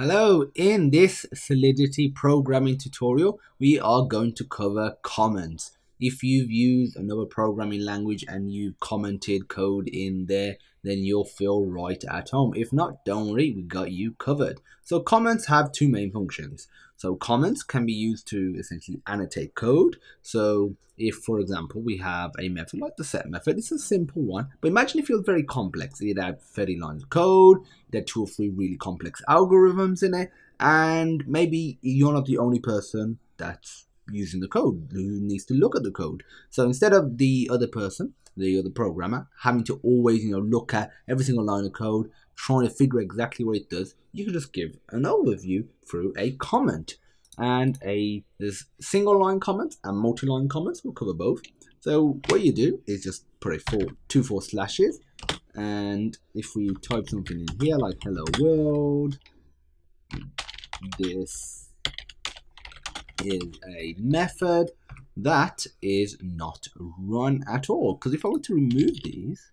Hello, in this Solidity programming tutorial, we are going to cover comments. If you've used another programming language and you've commented code in there, then you'll feel right at home. If not, don't worry, we got you covered. So comments have two main functions. So comments can be used to essentially annotate code. So if, for example, we have a method like the set method, it's a simple one. But imagine if it was very complex. It had 30 lines of code, it had 2 or 3 really complex algorithms in it, and maybe you're not the only person that's using the code who needs to look at the code. So instead of the other person, the other programmer, having to always look at every single line of code, trying to figure exactly what it does, you can just give an overview through a comment. And there's single line comments and multi-line comments. We'll cover both. So what you do is just put two forward slashes, and if we type something in here like hello world, this is a method that is not run at all. Because if I were to remove these,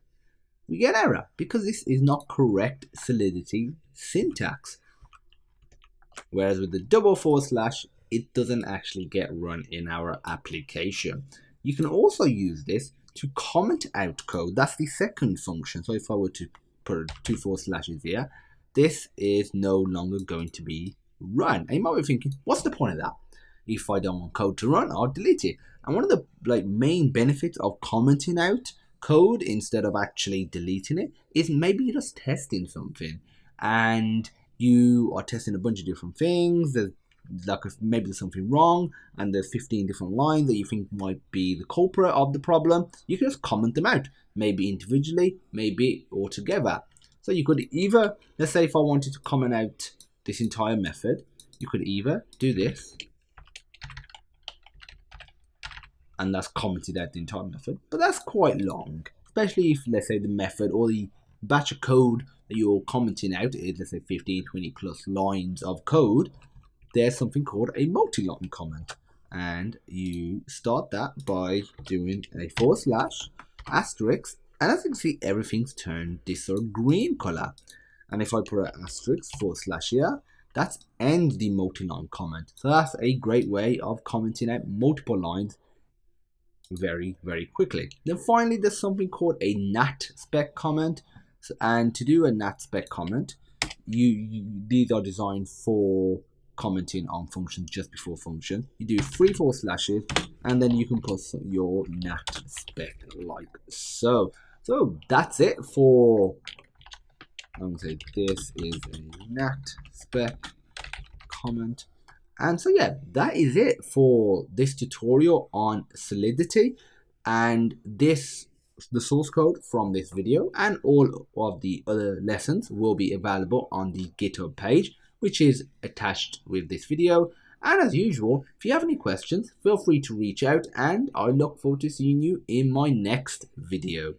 we get error because this is not correct Solidity syntax. Whereas with the double forward slash, it doesn't actually get run in our application. You can also use this to comment out code. That's the second function. So if I were to put 2 forward slashes here, this is no longer going to be run. And you might be thinking, what's the point of that? If I don't want code to run, I'll delete it. And one of the main benefits of commenting out code instead of actually deleting it is maybe you're just testing something and you are testing a bunch of different things. There's maybe there's something wrong and there's 15 different lines that you think might be the culprit of the problem. You can just comment them out, maybe individually, maybe all together. So you could either, let's say if I wanted to comment out this entire method, you could either do this, and that's commented out the entire method, but that's quite long, especially if, let's say, the method or the batch of code that you're commenting out is, let's say, 15, 20 plus lines of code. There's something called a multi-line comment, and you start that by doing a forward slash asterisk, and as you can see, everything's turned this sort of green color. And if I put an asterisk forward slash here, that ends the multi-line comment. So that's a great way of commenting out multiple lines very, very quickly. Then finally, there's something called a Nat Spec comment. And to do a Nat Spec comment, these are designed for commenting on functions just before function. You do 3 forward slashes, and then you can put your Nat Spec like so. So that's it for, I'm going to say this is a Nat Spec comment. And so yeah, that is it for this tutorial on Solidity. And the source code from this video and all of the other lessons will be available on the GitHub page, which is attached with this video. And as usual, if you have any questions, feel free to reach out, and I look forward to seeing you in my next video.